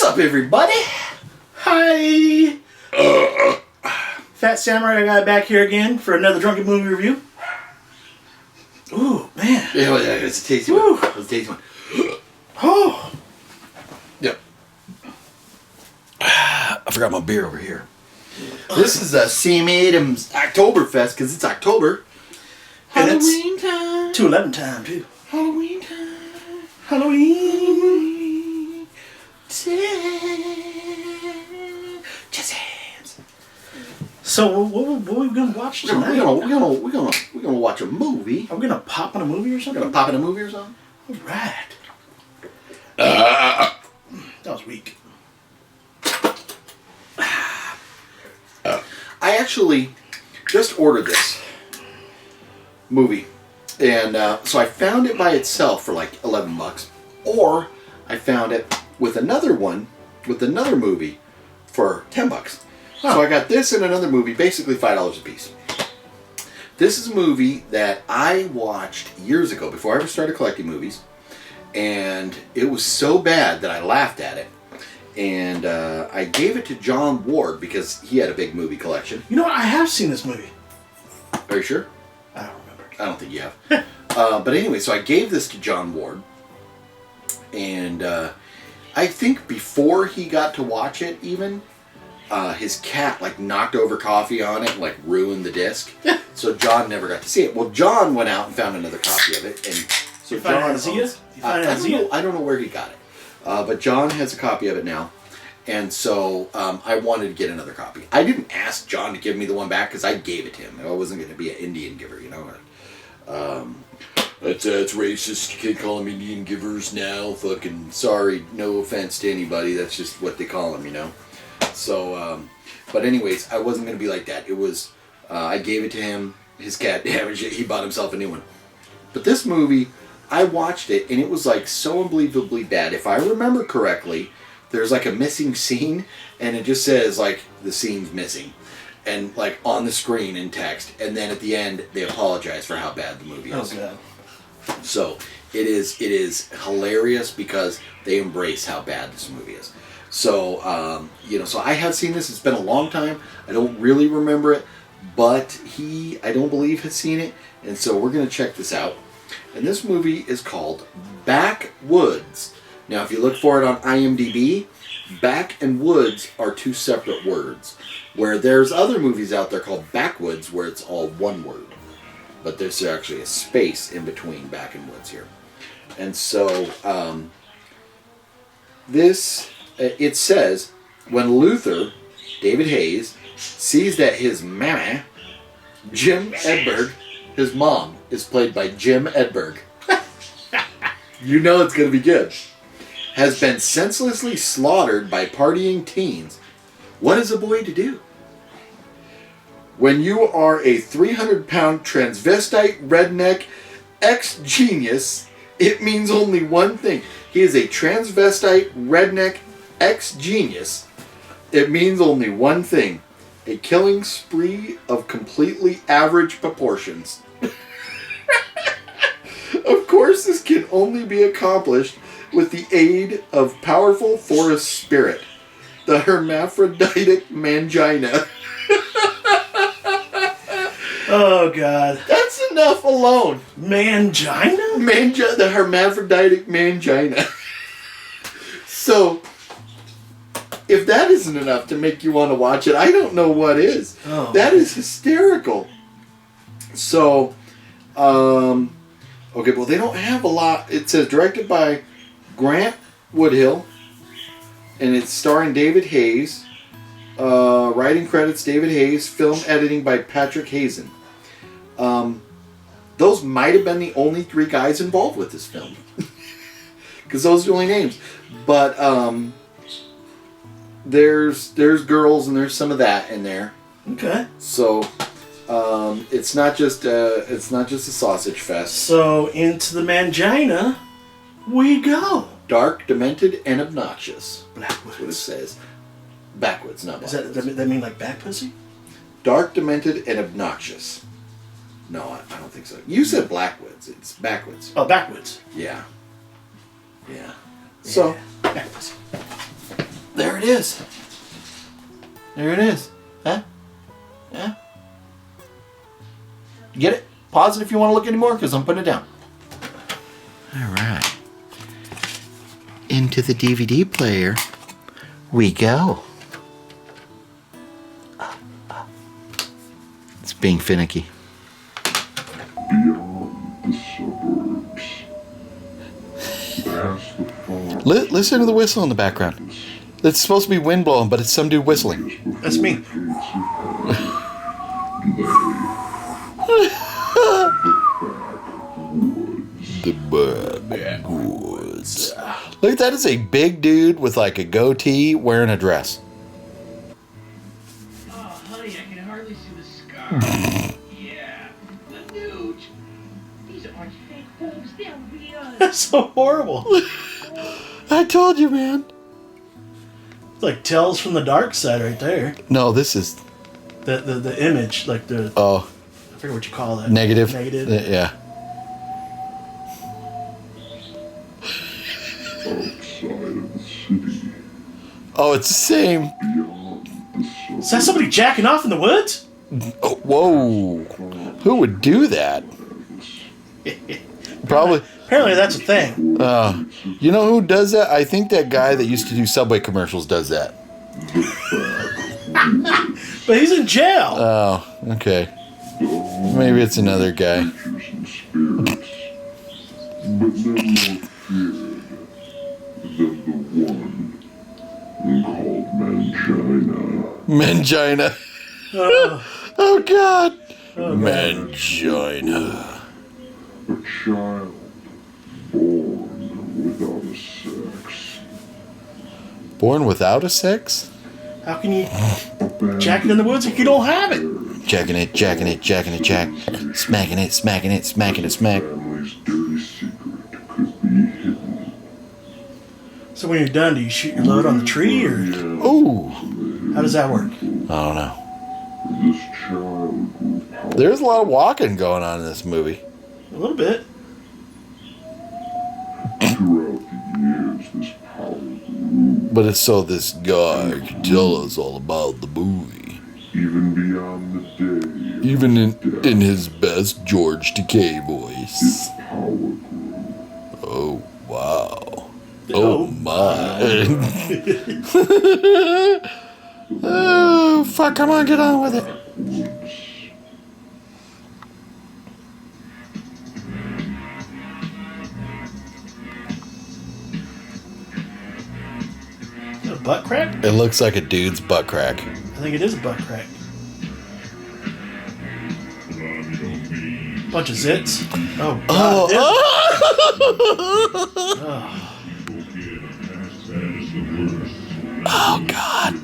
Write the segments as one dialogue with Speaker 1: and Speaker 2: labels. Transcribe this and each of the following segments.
Speaker 1: up, everybody?
Speaker 2: Hi! Fat Samurai guy back here again for another Drunken Movie review. Ooh, man.
Speaker 1: Yeah, it's a tasty one. It's a tasty one.
Speaker 2: Oh!
Speaker 1: Yep. I forgot my beer over here. This is a Sam Adams Oktoberfest because it's October.
Speaker 2: And it's
Speaker 1: Halloween time.
Speaker 2: 211 time, too.
Speaker 1: Halloween time.
Speaker 2: Halloween.
Speaker 1: Just hands.
Speaker 2: So, what are we going to watch tonight?
Speaker 1: We're gonna watch a movie.
Speaker 2: Are we going to pop in a movie or
Speaker 1: We're
Speaker 2: something?
Speaker 1: gonna pop in a movie or something.
Speaker 2: All right. That was weak.
Speaker 1: I actually just ordered this movie, and so I found it by itself for like $11, or I found it with another one, with another movie, for $10. So I got this and another movie, basically $5 a piece. This is a movie that I watched years ago before I ever started collecting movies, and it was so bad that I laughed at it. And I gave it to John Ward because he had a big movie collection.
Speaker 2: You know what? I have seen this movie.
Speaker 1: Are you sure?
Speaker 2: I don't remember.
Speaker 1: I don't think you have. But anyway, so I gave this to John Ward. And I think before he got to watch it even, his cat like knocked over coffee on it and like ruined the disc. So John never got to see it. Well, John went out and found another copy of it. And so John I don't know where he got it. But John has a copy of it now, and so I wanted to get another copy. I didn't ask John to give me the one back because I gave it to him. I wasn't going to be an Indian giver, you know. That's racist. You can't call them Indian givers now. Fucking sorry, no offense to anybody. That's just what they call them, you know. So, but anyways, I wasn't going to be like that. It was, I gave it to him. His cat damaged it. He bought himself a new one. But this movie, I watched it, and it was like so unbelievably bad. If I remember correctly, there's like a missing scene, and it just says like the scene's missing, and like on the screen in text. And then at the end, they apologize for how bad the movie is.
Speaker 2: Oh, God.
Speaker 1: So it is hilarious because they embrace how bad this movie is. So so I have seen this. It's been a long time. I don't really remember it, but I don't believe has seen it, and so we're gonna check this out. And this movie is called Backwoods. Now, if you look for it on IMDb, back and woods are two separate words. Where there's other movies out there called Backwoods where it's all one word. But there's actually a space in between back and woods here. And so, it says, when Luther, David Hayes, sees that his mama, Jim Edberg, his mom, is played by Jim Edberg. You know it's going to be good. Has been senselessly slaughtered by partying teens. What is a boy to do? When you are a 300-pound transvestite redneck ex-genius, it means only one thing. He is a transvestite redneck ex-genius. It means only one thing. A killing spree of completely average proportions. Of course, this can only be accomplished with the aid of powerful forest spirit, the hermaphroditic mangina.
Speaker 2: Oh, God.
Speaker 1: That's enough alone.
Speaker 2: Mangina?
Speaker 1: The hermaphroditic mangina. So, if that isn't enough to make you want to watch it, I don't know what is.
Speaker 2: Oh.
Speaker 1: That is hysterical. So, okay, well, they don't have a lot. It says directed by Grant Woodhill, and it's starring David Hayes. Writing credits David Hayes. Film editing by Patrick Hazen. Those might have been the only three guys involved with this film. Because those are the only names. But there's girls and there's some of that in there.
Speaker 2: Okay.
Speaker 1: So it's not just a sausage fest.
Speaker 2: So into the mangina we go.
Speaker 1: Dark, demented, and obnoxious.
Speaker 2: Backwoods.
Speaker 1: That's what it says. Backwoods, not backwards.
Speaker 2: Does that mean like back pussy?
Speaker 1: Dark, demented, and obnoxious. No, I don't think so. You said Blackwoods. It's Backwoods.
Speaker 2: Oh, backwoods.
Speaker 1: Yeah. So.
Speaker 2: Back pussy.
Speaker 1: there it is. There it is. Huh? Yeah. Get it? Pause it if you want to look anymore, because I'm putting it down. All right. Into the DVD player we go. It's being finicky.
Speaker 3: Beyond the suburbs, past the farm,
Speaker 1: Listen to the whistle in the background. It's supposed to be wind blowing, but it's some dude whistling.
Speaker 2: That's me.
Speaker 1: The backwoods. Look at that. It's a big dude with like a goatee wearing a dress.
Speaker 4: Oh, honey, I can hardly see the scar. Yeah, the nude. These aren't fake boobs, they're real.
Speaker 2: That's so horrible.
Speaker 1: I told you, man.
Speaker 2: It's like Tales from the Dark Side right there.
Speaker 1: No, this is
Speaker 2: The image, like the
Speaker 1: oh
Speaker 2: I forget what you call that.
Speaker 1: negative.
Speaker 2: Negative.
Speaker 1: Yeah.
Speaker 3: outside of the city,
Speaker 1: Oh, it's the same.
Speaker 3: beyond the
Speaker 2: Is that somebody jacking off in the woods?
Speaker 1: Oh, whoa. Who would do that? Probably.
Speaker 2: Apparently that's a thing.
Speaker 1: You know who does that? I think that guy that used to do Subway commercials does that.
Speaker 2: But he's in jail.
Speaker 1: Oh, okay. Maybe it's another guy.
Speaker 3: creatures and spirits, but none more feared than the one called Mangina.
Speaker 1: Mangina. Oh, God. Mangina.
Speaker 3: A child born without a sex.
Speaker 1: Born without a sex?
Speaker 2: How can you jack it in the woods if you don't have it?
Speaker 1: Jacking it, jacking it, jacking it, jack. Smacking it, smacking it, smacking it, smack.
Speaker 3: Family's dirty secret could be hidden.
Speaker 2: So when you're done, do you shoot your load on the tree, or
Speaker 1: Ooh.
Speaker 2: how does that work?
Speaker 1: I don't know.
Speaker 3: This child grew powerful.
Speaker 1: There's a lot of walking going on in this movie.
Speaker 2: A little bit.
Speaker 3: Throughout the years, this power grew
Speaker 1: But it's so this guy can tell us all about the movie.
Speaker 3: even beyond the day.
Speaker 1: Even in his best George Takei voice.
Speaker 3: Power grew.
Speaker 1: Oh, wow.
Speaker 2: Oh.
Speaker 1: Oh, my. Oh, fuck, come on, get on with it.
Speaker 3: Woods.
Speaker 2: Is that a butt crack?
Speaker 1: It looks like a dude's butt crack.
Speaker 2: I think it is a butt crack. Bunch of zits. Oh, God.
Speaker 1: Oh, God.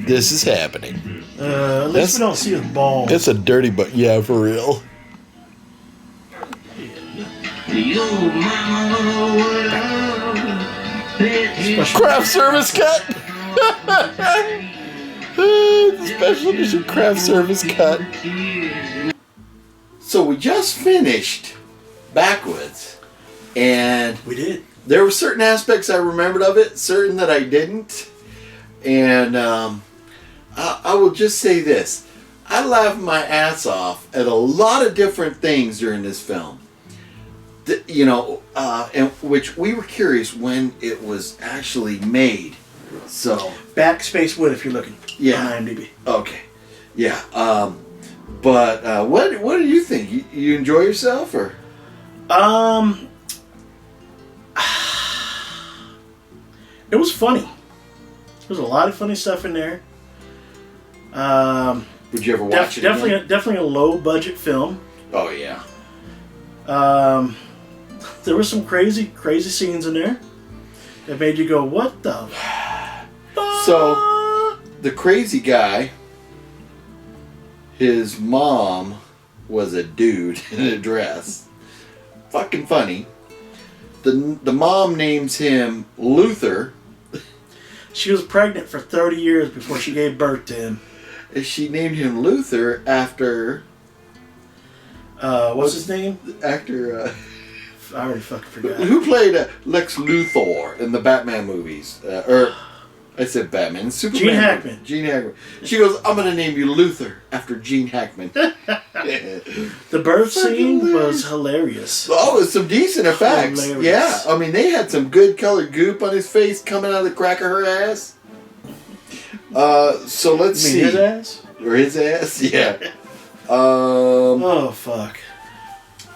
Speaker 1: This is happening.
Speaker 2: At least we don't see his balls.
Speaker 1: It's a dirty butt. Yeah, for real. Craft service cut. Special edition craft service cut. So we just finished Backwoods, and
Speaker 2: We did.
Speaker 1: there were certain aspects I remembered of it, certain that I didn't. And I will just say this. I laughed my ass off at a lot of different things during this film. And which we were curious when it was actually made. So,
Speaker 2: Backspace Wood if you're looking
Speaker 1: Yeah.
Speaker 2: on IMDb.
Speaker 1: okay. Yeah. But what do you think? You enjoy yourself, or?
Speaker 2: It was funny. There's a lot of funny stuff in there.
Speaker 1: Would you ever watch it again?
Speaker 2: Definitely a low budget film.
Speaker 1: Oh, yeah.
Speaker 2: There were some crazy scenes in there that made you go, "What the?"
Speaker 1: So, the crazy guy, his mom was a dude in a dress. Fucking funny. the mom names him Luther.
Speaker 2: She was pregnant for 30 years before she gave birth to him.
Speaker 1: And she named him Luther after
Speaker 2: What's his name?
Speaker 1: the actor
Speaker 2: I already fucking forgot.
Speaker 1: who played Lex Luthor in the Batman movies. Or I said Batman. Superman.
Speaker 2: Gene Hackman.
Speaker 1: Gene Hackman. She goes, I'm going to name you Luther after Gene Hackman.
Speaker 2: The birth
Speaker 1: Fucking
Speaker 2: scene
Speaker 1: hilarious.
Speaker 2: was hilarious.
Speaker 1: Oh, it's some decent effects.
Speaker 2: Hilarious.
Speaker 1: Yeah, I mean, they had some good colored goop on his face coming out of the crack of her ass. So let's
Speaker 2: You
Speaker 1: see.
Speaker 2: mean his ass?
Speaker 1: Or his ass? Yeah.
Speaker 2: Oh, fuck.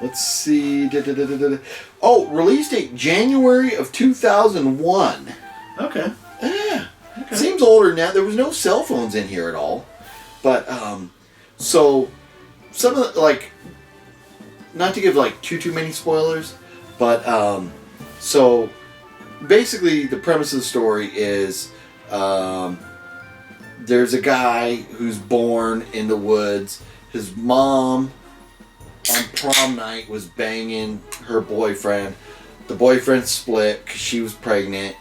Speaker 1: Let's see. Da-da-da-da-da. Oh, release date January of 2001.
Speaker 2: Okay.
Speaker 1: Yeah.
Speaker 2: Okay.
Speaker 1: Seems older now. There was no cell phones in here at all. But, so, some of the, like, not to give, like, too many spoilers, but, so, basically, the premise of the story is, there's a guy who's born in the woods. His mom, on prom night, was banging her boyfriend. The boyfriend split because she was pregnant,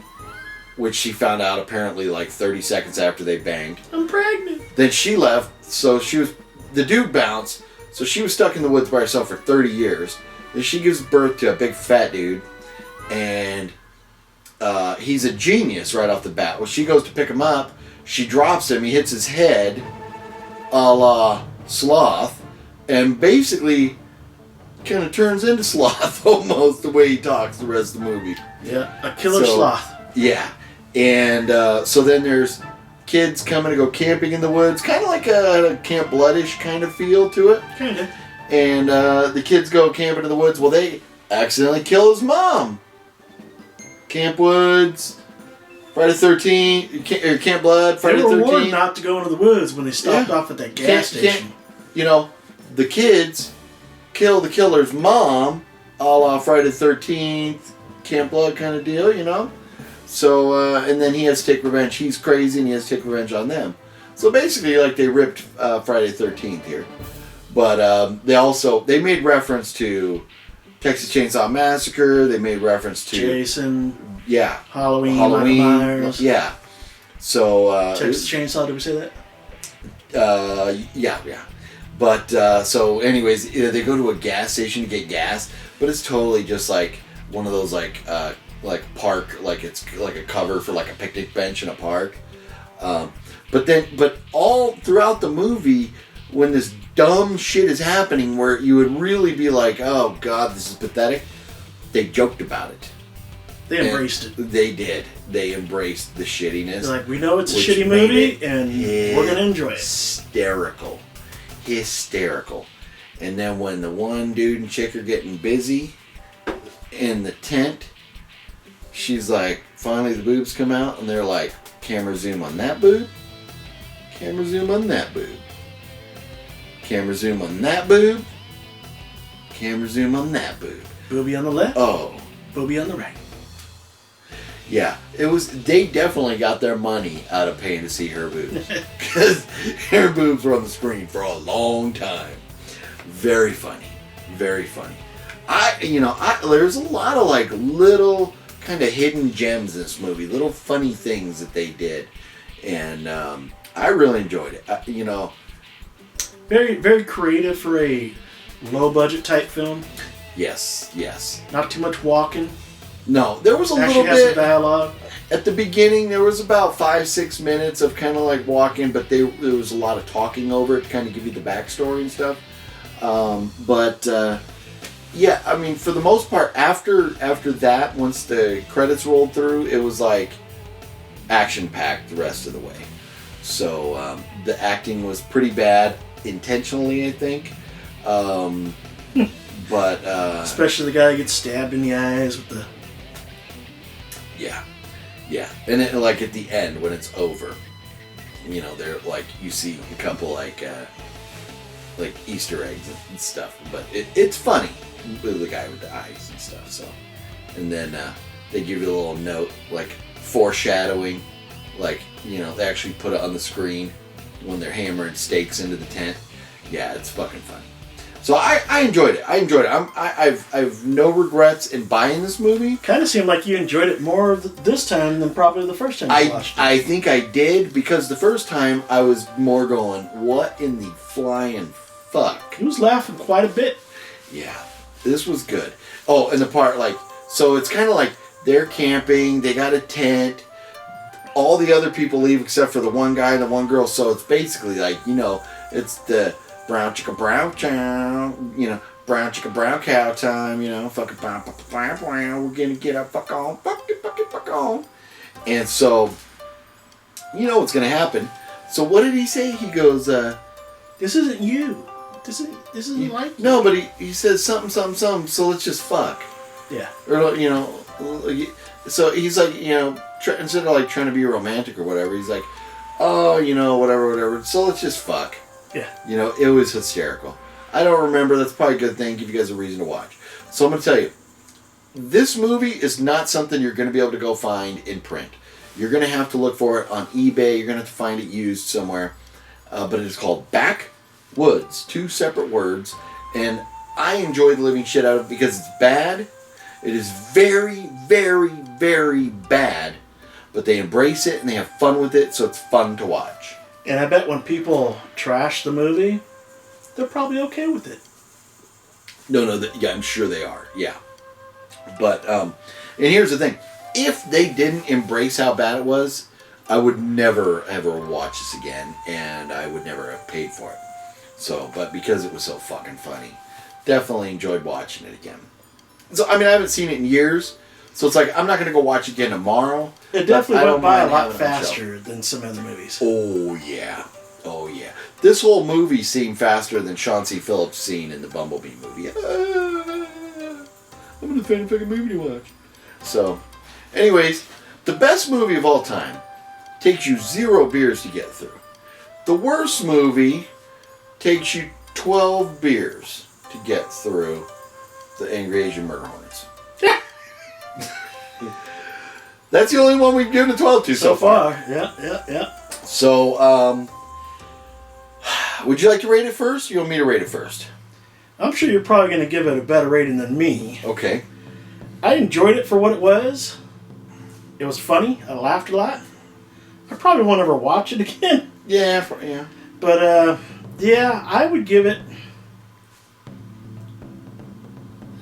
Speaker 1: which she found out apparently like 30 seconds after they banged.
Speaker 2: I'm pregnant.
Speaker 1: Then she left, so the dude bounced, so she was stuck in the woods by herself for 30 years. Then she gives birth to a big fat dude, and he's a genius right off the bat. Well, she goes to pick him up, she drops him, he hits his head, a la Sloth, and basically kind of turns into Sloth almost the way he talks the rest of the movie.
Speaker 2: Yeah, a killer
Speaker 1: So-
Speaker 2: sloth.
Speaker 1: Yeah. And so then there's kids coming to go camping in the woods, kind of like a Camp Bloodish kind of feel to it.
Speaker 2: Kinda.
Speaker 1: And the kids go camping in the woods. Well, they accidentally kill his mom. Camp Woods, Friday the 13th, or Camp Blood,
Speaker 2: They
Speaker 1: Friday
Speaker 2: were
Speaker 1: the
Speaker 2: warned
Speaker 1: 13th.
Speaker 2: not to go into the woods when they stopped
Speaker 1: Yeah.
Speaker 2: off at that gas station.
Speaker 1: You know, the kids kill the killer's mom, a la Friday the 13th, Camp Blood kind of deal, you know? So, and then he has to take revenge. He's crazy and he has to take revenge on them. So basically, like, they ripped Friday the 13th here. But they made reference to Texas Chainsaw Massacre. They made reference to,
Speaker 2: Jason,
Speaker 1: yeah,
Speaker 2: Halloween,
Speaker 1: Halloween.
Speaker 2: Michael Myers,
Speaker 1: Yeah. So,
Speaker 2: Texas Chainsaw. Did we say that?
Speaker 1: yeah. But so, anyways, they go to a gas station to get gas, but it's totally just like one of those like park, like it's like a cover for like a picnic bench in a park. But all throughout the movie, when this dumb shit is happening, where you would really be like, "Oh God, this is pathetic," they joked about it.
Speaker 2: They embraced it.
Speaker 1: They did. They embraced the shittiness.
Speaker 2: They're like, we know it's a
Speaker 1: which
Speaker 2: shitty
Speaker 1: made
Speaker 2: movie,
Speaker 1: it
Speaker 2: and we're gonna enjoy it.
Speaker 1: Hysterical. And then when the one dude and chick are getting busy in the tent, she's like, finally the boobs come out, and they're like, camera zoom on that boob, camera zoom on that boob, camera zoom on that boob, camera zoom on that boob.
Speaker 2: Booby on the left,
Speaker 1: Oh,
Speaker 2: booby on the right.
Speaker 1: yeah, they definitely got their money out of paying to see her boobs. Because her boobs were on the screen for a long time. Very funny. Very funny. There's a lot of like little kind of hidden gems in this movie. Little funny things that they did. And I really enjoyed it.
Speaker 2: Very, very creative for a low budget type film.
Speaker 1: Yes.
Speaker 2: Not too much walking.
Speaker 1: No, there was a
Speaker 2: Actually
Speaker 1: little
Speaker 2: has some
Speaker 1: bit.
Speaker 2: dialogue.
Speaker 1: At the beginning, there was about 5-6 minutes of kind of like walking, but there was a lot of talking over it to kind of give you the backstory and stuff. Yeah, I mean, for the most part, after that, once the credits rolled through, it was like action-packed the rest of the way. So the acting was pretty bad, intentionally, I think. But
Speaker 2: Especially the guy who gets stabbed in the eyes with the...
Speaker 1: yeah, and then like at the end when it's over, they're like you see a couple like Easter eggs and stuff, but it's funny with the guy with the eyes and stuff. So, and then they give you a little note like foreshadowing, like they actually put it on the screen when they're hammering stakes into the tent. Yeah, it's fucking funny. So I enjoyed it. I've no regrets in buying this movie.
Speaker 2: Kind of seemed like you enjoyed it more this time than probably the first time you watched it.
Speaker 1: I think I did, because the first time I was more going, what in the flying fuck?
Speaker 2: He was laughing quite a bit.
Speaker 1: Yeah, this was good. Oh, and the part, like, so it's kind of like they're camping, they got a tent, all the other people leave except for the one guy and the one girl, so it's basically like, it's the brown chicka brown chow, brown chicka brown cow time, fucking bam, bam, bam, bam, we're gonna get up, fuck on, fuck on. And so, you know what's gonna happen. So what did he say? He goes,
Speaker 2: this isn't you. This isn't like you.
Speaker 1: No, but he says something, so let's just fuck.
Speaker 2: Yeah.
Speaker 1: Or, so he's like, instead of like trying to be romantic or whatever, he's like, oh, whatever, so let's just fuck.
Speaker 2: Yeah.
Speaker 1: It was hysterical. I don't remember. That's probably a good thing. Give you guys a reason to watch. So I'm going to tell you, this movie is not something you're going to be able to go find in print. You're going to have to look for it on eBay. You're going to have to find it used somewhere. But it is called Backwoods. 2 separate words. And I enjoy the living shit out of it because it's bad. It is very, very, very bad. But they embrace it and they have fun with it, so it's fun to watch.
Speaker 2: And I bet when people trash the movie, they're probably okay with it.
Speaker 1: No, yeah, I'm sure they are. Yeah. But, and here's the thing. If they didn't embrace how bad it was, I would never, ever watch this again, and I would never have paid for it. So, but because it was so fucking funny, definitely enjoyed watching it again. So, I haven't seen it in years, so it's like, I'm not going to go watch it again tomorrow.
Speaker 2: It definitely went by a lot
Speaker 1: having it on the
Speaker 2: faster than some other movies.
Speaker 1: Oh, yeah. Oh, yeah. This whole movie seemed faster than Sean C. Phillips' scene in the Bumblebee movie. I'm going to find a fucking movie to watch. So, anyways, the best movie of all time takes you 0 beers to get through. The worst movie takes you 12 beers to get through the Angry Asian Murder Hornets. That's the only one we've given a 12 to so far.
Speaker 2: Yeah.
Speaker 1: So, would you like to rate it first? Or you want me to rate it first?
Speaker 2: I'm sure you're probably going to give it a better rating than me.
Speaker 1: Okay.
Speaker 2: I enjoyed it for what it was. It was funny. I laughed a lot. I probably won't ever watch it again.
Speaker 1: Yeah.
Speaker 2: But, yeah, I would give it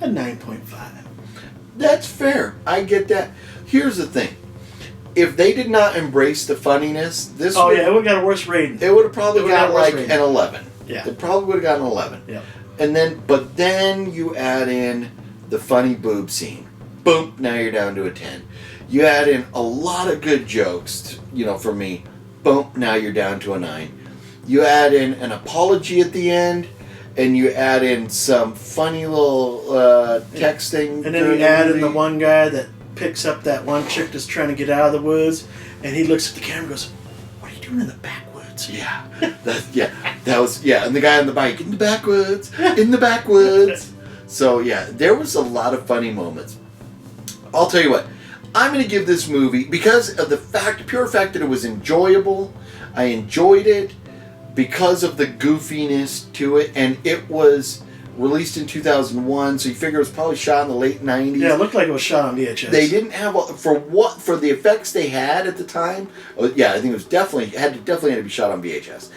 Speaker 2: a 9.5.
Speaker 1: That's fair. I get that. Here's the thing. If they did not embrace the funniness,
Speaker 2: it would have got a worse rating.
Speaker 1: It would have probably got like
Speaker 2: rating.
Speaker 1: an 11.
Speaker 2: Yeah.
Speaker 1: It probably would have gotten an 11.
Speaker 2: Yeah.
Speaker 1: But then you add in the funny boob scene. Boom, now you're down to a 10. You add in a lot of good jokes, for me. Boom, now you're down to a 9. You add in an apology at the end, and you add in some funny little texting.
Speaker 2: And then you add in the one guy that picks up that one chick that's trying to get out of the woods, and he looks at the camera and goes, "What are you doing in the backwoods?"
Speaker 1: Yeah. And the guy on the bike, in the backwoods. So, yeah, there was a lot of funny moments. I'll tell you what, I'm going to give this movie, because of the pure fact that it was enjoyable, I enjoyed it because of the goofiness to it, and it was released in 2001, so you figure it was probably shot in the late 90s.
Speaker 2: Yeah, it looked like it was shot on VHS.
Speaker 1: They didn't have, for the effects they had at the time, I think it was definitely had to be shot on VHS.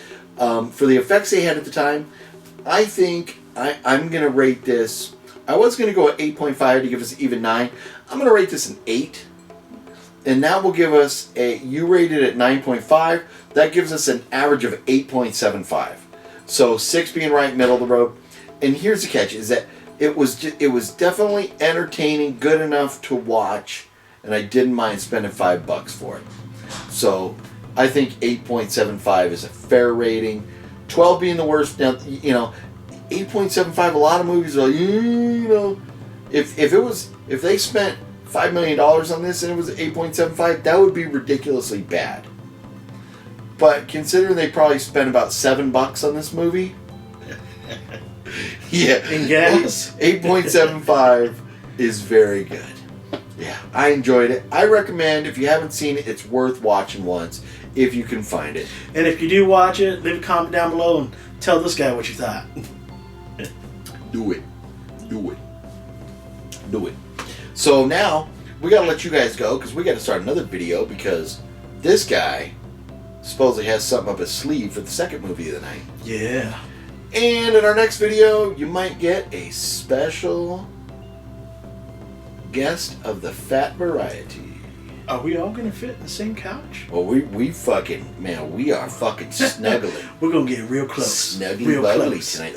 Speaker 1: For the effects they had at the time, I think I'm going to rate this, I was going to go at 8.5 to give us an even 9. I'm going to rate this an 8. And that will give us you rated at 9.5. That gives us an average of 8.75. So 6 being right middle of the road. And here's the catch: is that it was definitely entertaining, good enough to watch, and I didn't mind spending $5 for it. So I think 8.75 is a fair rating. 12 being the worst. Now 8.75. A lot of movies are if they spent $5 million on this and it was 8.75, that would be ridiculously bad. But considering they probably spent about $7 on this movie, yeah,
Speaker 2: in gas,
Speaker 1: 8.75 is very good. Yeah, I enjoyed it. I recommend, if you haven't seen it, it's worth watching once if you can find it.
Speaker 2: And if you do watch it, leave a comment down below and tell this guy what you thought.
Speaker 1: Do it. Do it. Do it. So now we gotta let you guys go because we gotta start another video because this guy supposedly has something up his sleeve for the second movie of the night.
Speaker 2: Yeah.
Speaker 1: And in our next video, you might get a special guest of the fat variety.
Speaker 2: Are we all gonna fit in the same couch?
Speaker 1: Well, we fucking, man, we are fucking snuggling.
Speaker 2: We're gonna get real close.
Speaker 1: Snuggly
Speaker 2: real
Speaker 1: buggly
Speaker 2: close.
Speaker 1: tonight.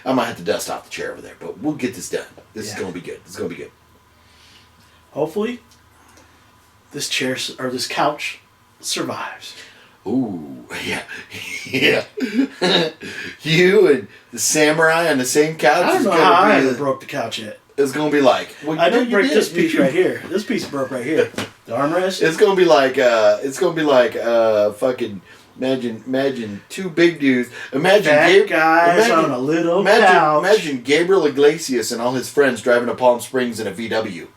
Speaker 1: I might have to dust off the chair over there, but we'll get this done. This is
Speaker 2: Yeah.
Speaker 1: gonna be good. This is gonna be good.
Speaker 2: Hopefully, this chair or this couch survives.
Speaker 1: Ooh, yeah, yeah. You and the samurai on the same couch.
Speaker 2: I don't
Speaker 1: is
Speaker 2: know
Speaker 1: gonna
Speaker 2: how I
Speaker 1: be-
Speaker 2: ever broke the couch yet.
Speaker 1: It's gonna be like. Well,
Speaker 2: I
Speaker 1: no,
Speaker 2: did
Speaker 1: you
Speaker 2: break this
Speaker 1: You
Speaker 2: piece
Speaker 1: did.
Speaker 2: right here. This piece broke right here. The armrest.
Speaker 1: It's gonna be like. Fucking. Imagine two big dudes. Imagine
Speaker 2: Fat guys on a little couch.
Speaker 1: Imagine Gabriel Iglesias and all his friends driving to Palm Springs in a VW.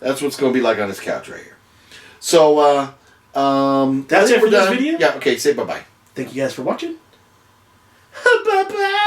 Speaker 1: That's what's going to be like on this couch right here. So,
Speaker 2: That's
Speaker 1: I think
Speaker 2: it for
Speaker 1: we're
Speaker 2: this
Speaker 1: done.
Speaker 2: video?
Speaker 1: Yeah. Okay. Say bye bye.
Speaker 2: Thank you guys for watching. Bye bye.